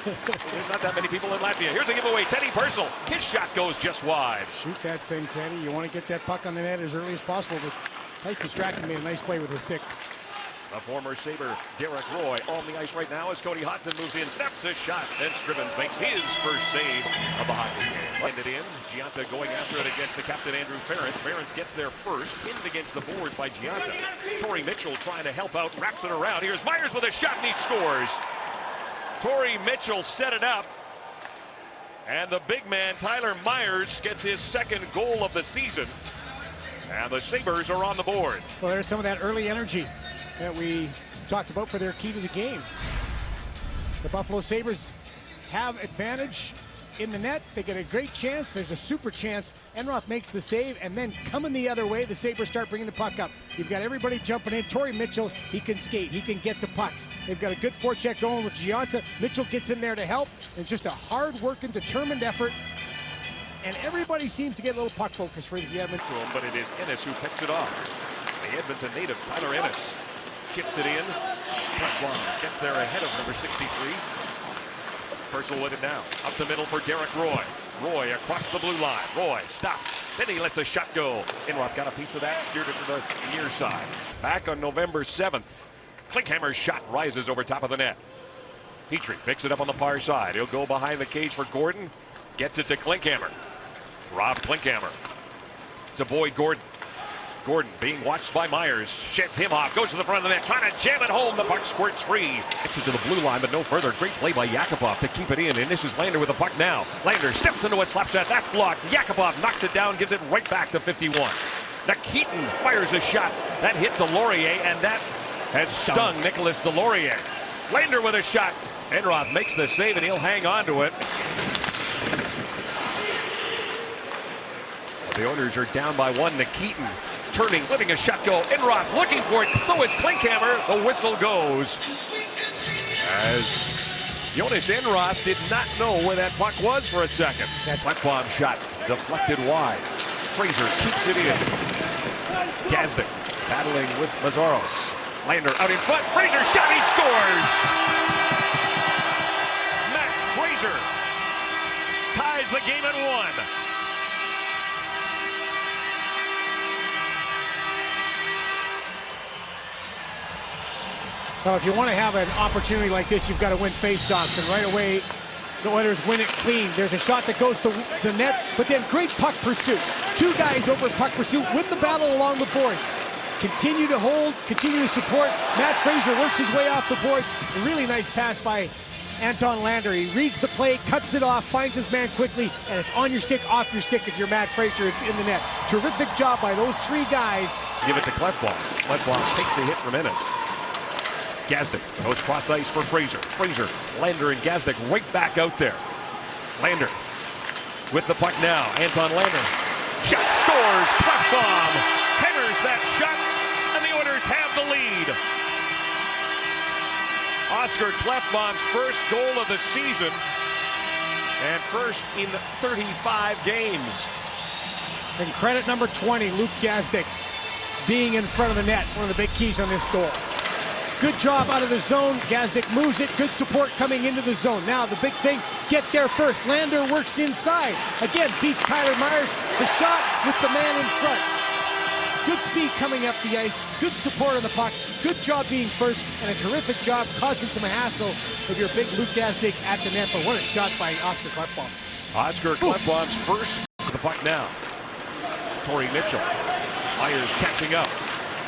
There's not that many people in Latvia. Here's a giveaway. Teddy Purcell. His shot goes just wide. Shoot that thing, Teddy. You want to get that puck on the net as early as possible. But nice distracting, made a nice play with his stick. The former Sabre, Derek Roy, on the ice right now as Cody Hodgson moves in, snaps his shot, and Scrivens makes his first save of the hockey game. Landed in, Gianta going after it against the captain Andrew Ference. Ference gets there first, pinned against the boards by Gianta. Torrey Mitchell trying to help out, wraps it around. Here's Myers with a shot, and he scores. Torrey Mitchell set it up, and the big man Tyler Myers gets his second goal of the season, and the Sabres are on the board. Well, there's some of that early energy that we talked about for their key to the game. The Buffalo Sabres have advantage in the net. They get a great chance. There's a super chance. Enroth makes the save, and then coming the other way, the Sabres start bringing the puck up. You've got everybody jumping in. Torrey Mitchell, he can skate. He can get to pucks. They've got a good forecheck going with Gianta. Mitchell gets in there to help, and just a hard-working, determined effort. And everybody seems to get a little puck focus for the Edmonton. But it is Ennis who picks it off. The Edmonton native, Tyler Ennis, chips it in. Klefbom gets there ahead of number 63. Purcell with it now. Up the middle for Derek Roy. Roy across the blue line. Roy stops. Then he lets a shot go. Enroth got a piece of that, steered it to the near side. Back on November 7th. Klinkhammer's shot rises over top of the net. Petrie picks it up on the far side. He'll go behind the cage for Gordon. Gets it to Klinkhammer. Rob Klinkhammer to Boyd Gordon. Gordon being watched by Myers. Sheds him off. Goes to the front of the net. Trying to jam it home. The puck squirts free. Gets it to the blue line, but no further. Great play by Yakupov to keep it in. And this is Lander with the puck now. Lander steps into a slap shot. That's blocked. Yakupov knocks it down. Gives it right back to 51. Keaton fires a shot. That hit Delorier, and that has stung Nicholas Delorier. Lander with a shot. Enroth makes the save, and he'll hang on to it. The Oilers are down by one. Keaton turning, letting a shot go. Enroth looking for it. So is Klinkhammer. The whistle goes. As Jonas Enroth did not know where that puck was for a second. That's Klefbom shot deflected wide. Fraser keeps it in. Gazdic battling with Mazaros. Lander out in front. Fraser shot. He scores. Matt Fraser ties the game at 1. Well, if you want to have an opportunity like this, you've got to win face-offs, and right away, the Oilers win it clean. There's a shot that goes to the net, but then great puck pursuit. Two guys over puck pursuit, win the battle along the boards. Continue to hold, continue to support. Matt Fraser works his way off the boards. A really nice pass by Anton Lander. He reads the play, cuts it off, finds his man quickly, and it's on your stick, off your stick. If you're Matt Fraser, it's in the net. Terrific job by those three guys. Give it to Klefbom. Klefbom takes a hit from Ennis. Gazdic goes cross ice for Fraser. Fraser, Lander, and Gazdic right back out there. Lander with the puck now. Anton Lander. Shot scores. Klefbom hammers that shot, and the Oilers have the lead. Oscar Klefbom's first goal of the season, and first in 35 games. And credit number 20, Luke Gazdic, being in front of the net. One of the big keys on this goal. Good job out of the zone. Gazdic moves it. Good support coming into the zone. Now the big thing, get there first. Lander works inside. Again, beats Tyler Myers. The shot with the man in front. Good speed coming up the ice. Good support on the puck. Good job being first. And a terrific job causing some hassle with your big Luke Gazdic at the net. But what a shot by Oscar Klefbom. Oscar Klefbom's first to the puck now. Torrey Mitchell. Myers catching up.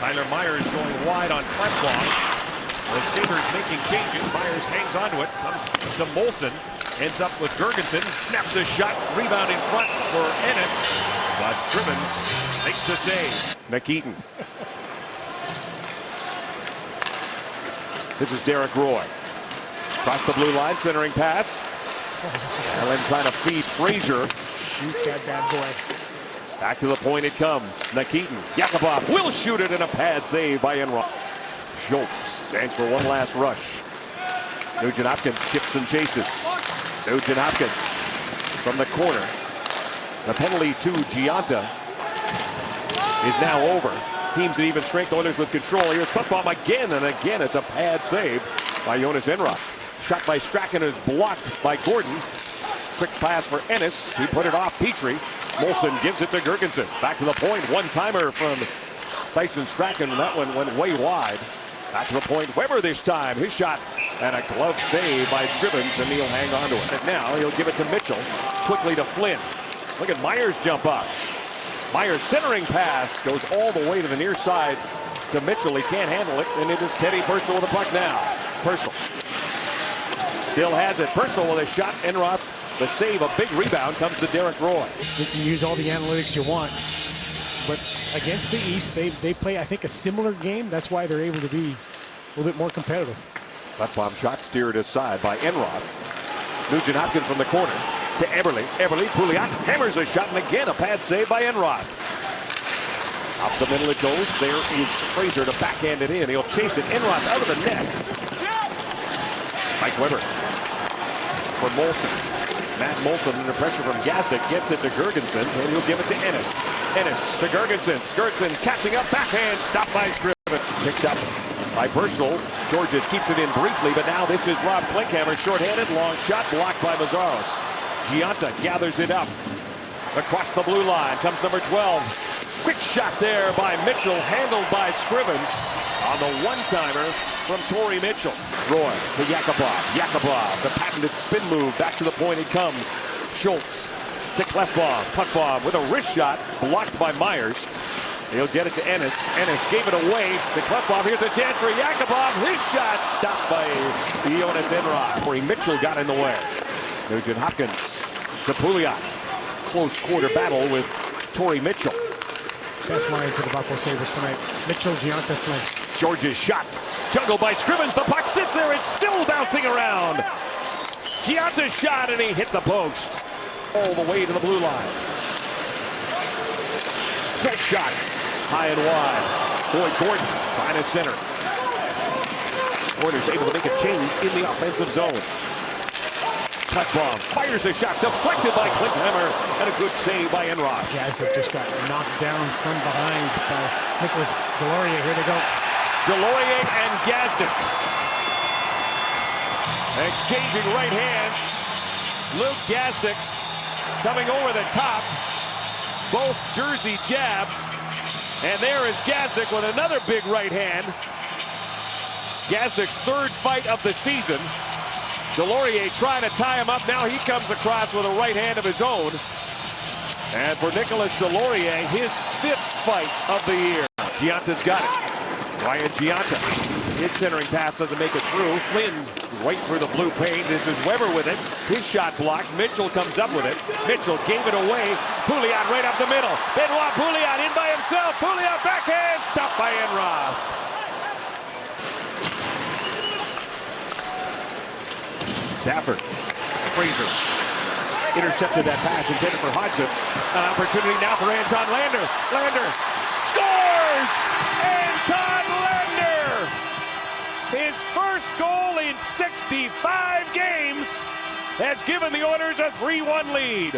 Tyler Myers going wide on Klefbom. The Sabres making changes. Myers hangs onto it. Comes to Molson. Ends up with Gergensen. Snaps a shot. Rebound in front for Ennis. But Scrivens makes the save. Keaton. This is Derek Roy. Across the blue line. Centering pass. Allen trying to feed Fraser. Shoot that bad boy. Back to the point it comes. Keaton. Yakupov will shoot it in a pad save by Enroth. Schultz stands for one last rush. Nugent Hopkins chips and chases. Nugent Hopkins from the corner. The penalty to Gianta is now over. Teams at even strength. Oilers with control. Here's Klefbom again, and again it's a pad save by Jonas Enroth. Shot by Strachan is blocked by Gordon. Quick pass for Ennis. He put it off Petrie. Molson gives it to Girgensons. Back to the point. One-timer from Tyson Strachan. That one went way wide. Back to the point. Weber this time. His shot. And a glove save by Scrivens. And he'll hang on to it. And now he'll give it to Mitchell. Quickly to Flynn. Look at Myers jump up. Myers centering pass. Goes all the way to the near side to Mitchell. He can't handle it. And it is Teddy Purcell with the puck now. Purcell still has it. Purcell with a shot. Enroth. The save, a big rebound, comes to Derek Roy. You can use all the analytics you want, but against the East, they play, I think, a similar game. That's why they're able to be a little bit more competitive. Left bomb shot steered aside by Enroth. Nugent Hopkins from the corner to Eberle. Eberle, Pouliot hammers a shot, and again a pad save by Enroth. Up the middle it goes. There is Fraser to backhand it in. He'll chase it. Enroth out of the net. Mike Weber for Molson. Matt Molson under pressure from Gazdic gets it to Girgensons, and he'll give it to Ennis. Ennis to Girgensons. Girgensons catching up, backhand, stopped by Scriven. Picked up by Purcell. Georges keeps it in briefly, but now this is Rob Klinkhammer, shorthanded, long shot, blocked by Mazzaros. Giunta gathers it up. Across the blue line comes number 12. Quick shot there by Mitchell, handled by Scrivens on the one-timer from Torrey Mitchell. Roy to Yakubov. Yakubov, the patented spin move. Back to the point it comes. Schultz to Klefbom. Klefbom with a wrist shot, blocked by Myers. He'll get it to Ennis. Ennis gave it away to Klefbom. Here's a chance for Yakubov. His shot stopped by Jonas Enroth. Torrey Mitchell got in the way. Nugent Hopkins to Pouliot. Close quarter battle with Torrey Mitchell. Best line for the Buffalo Sabres tonight. Mitchell, Giunta, Flynn. George's shot. Juggled by Scrivens. The puck sits there. It's still bouncing around. Giunta's shot, and he hit the post. All the way to the blue line. Set shot. High and wide. Boyd Gordon trying to center. Gordon's able to make a change in the offensive zone. Klefbom fires a shot, deflected by Klinkhammer, and a good save by Enroth. Gazdic just got knocked down from behind by Nicholas Delorier. Here they go. Delorier and Gazdic exchanging right hands. Luke Gazdic coming over the top. Both jersey jabs. And there is Gazdic with another big right hand. Gazdic's third fight of the season. Delorier trying to tie him up. Now he comes across with a right hand of his own. And for Nicholas Delorier, his fifth fight of the year. Giunta's got it. Ryan Giunta. His centering pass doesn't make it through. Flynn right through the blue paint. This is Weber with it. His shot blocked. Mitchell comes up with it. Mitchell gave it away. Pouliot right up the middle. Benoit Pouliot in by himself. Pouliot backhand. Stopped by Enroth. Stafford, Fraser, intercepted that pass intended for Hodgson. An opportunity now for Anton Lander. Lander scores! Anton Lander! His first goal in 65 games has given the Oilers a 3-1 lead.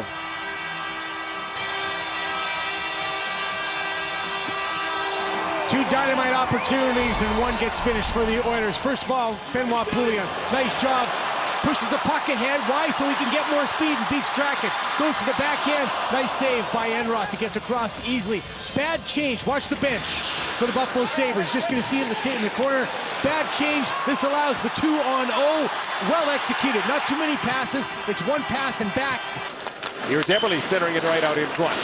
Two dynamite opportunities, and one gets finished for the Oilers. First of all, Benoit Pouliot, nice job. Pushes the puck ahead. Why? So he can get more speed and beat Strachan. Goes to the back end. Nice save by Enroth. He gets across easily. Bad change. Watch the bench for the Buffalo Sabres. Just going to see it in the corner. Bad change. This allows the 2-on-0. Well executed. Not too many passes. It's one pass and back. Here's Eberle centering it right out in front.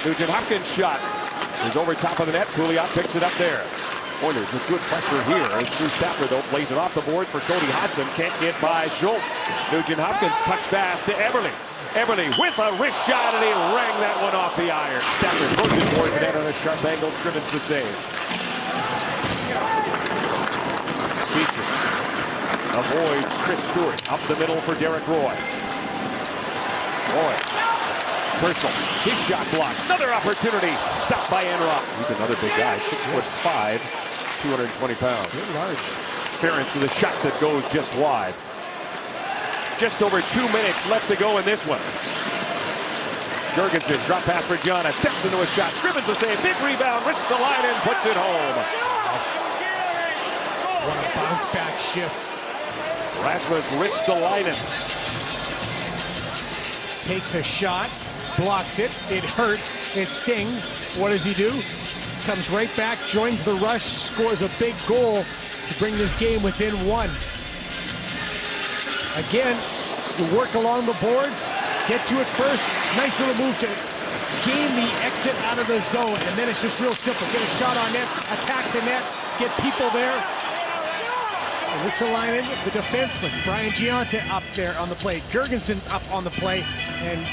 Nugent Hopkins' shot is over top of the net. Pouliot picks it up there. Oilers with good pressure here. As Drew Stafford, though, plays it off the boards for Cody Hodgson. Can't get by Schultz. Nugent Hopkins touch pass to Eberle. Eberle with a wrist shot, and he rang that one off the iron. Stafford pushes towards the net on a sharp angle. Scrivens to save. Beacher avoids Chris Stewart. Up the middle for Derek Roy. Roy. Purcell, his shot blocked. Another opportunity. Stopped by Enroth. He's another big guy. 6'5", 220 pounds. Very large. Ference with a shot that goes just wide. Just over 2 minutes left to go in this one. Girgensons, drop pass for Gianna. Steps into a shot. Scrivens the save. Big rebound. Wrists the line and puts it home. What a bounce back shift Rasmus Ristolainen. Takes a shot, blocks it, it hurts, it stings. What does he do? Comes right back, joins the rush, scores a big goal to bring this game within one. Again, you work along the boards, get to it first. Nice little move to gain the exit out of the zone, and then it's just real simple. Get a shot on net, attack the net, get people there. Ristolainen, the defenseman. Brian Giunta up there on the play. Girgenson's up on the play, and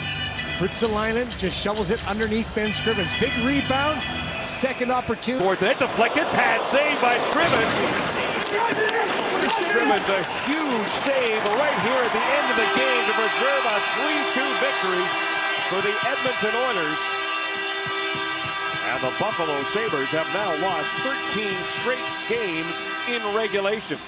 Ristolainen just shovels it underneath Ben Scrivens. Big rebound, second opportunity. Towards it, deflected, pad save by Scrivens. Scrivens, a huge save right here at the end of the game to preserve a 3-2 victory for the Edmonton Oilers. And the Buffalo Sabres have now lost 13 straight games in regulation.